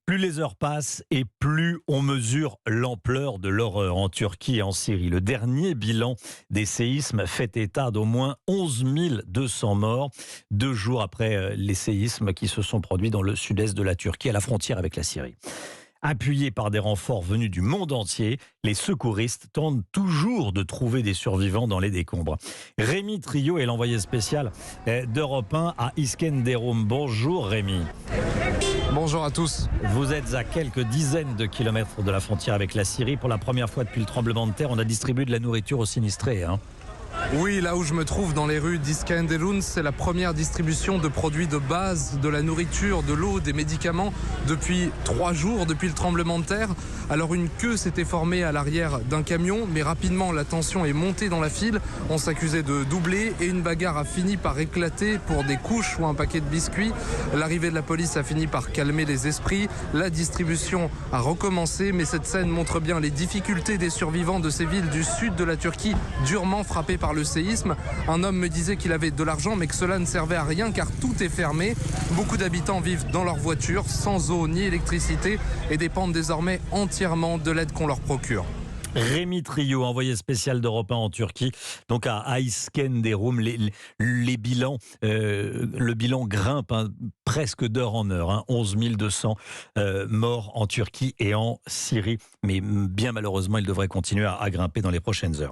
Plus les heures passent et plus on mesure l'ampleur de l'horreur en Turquie et en Syrie. Le dernier bilan des séismes fait état d'au moins 11 200 morts, 2 jours après les séismes qui se sont produits dans le sud-est de la Turquie, à la frontière avec la Syrie. Appuyés par des renforts venus du monde entier, les secouristes tentent toujours de trouver des survivants dans les décombres. Rémi Trio est l'envoyé spécial d'Europe 1 à Iskenderun. Bonjour Rémi. Bonjour à tous. Vous êtes à quelques dizaines de kilomètres de la frontière avec la Syrie. Pour la première fois depuis le tremblement de terre, on a distribué de la nourriture aux sinistrés. Oui, là où je me trouve dans les rues d'Iskenderun, c'est la première distribution de produits de base, de la nourriture, de l'eau, des médicaments depuis 3 jours, depuis le tremblement de terre. Alors une queue s'était formée à l'arrière d'un camion, mais rapidement la tension est montée dans la file. On s'accusait de doubler et une bagarre a fini par éclater pour des couches ou un paquet de biscuits. L'arrivée de la police a fini par calmer les esprits. La distribution a recommencé, mais cette scène montre bien les difficultés des survivants de ces villes du sud de la Turquie, durement frappées par le séisme. Un homme me disait qu'il avait de l'argent mais que cela ne servait à rien car tout est fermé. Beaucoup d'habitants vivent dans leur voiture, sans eau ni électricité et dépendent désormais entièrement de l'aide qu'on leur procure. Rémi Trio, envoyé spécial d'Europe 1 en Turquie, donc à Iskenderun. Les bilans, le bilan grimpe presque d'heure en heure. 11 200 morts en Turquie et en Syrie. Mais bien malheureusement, il devrait continuer à grimper dans les prochaines heures.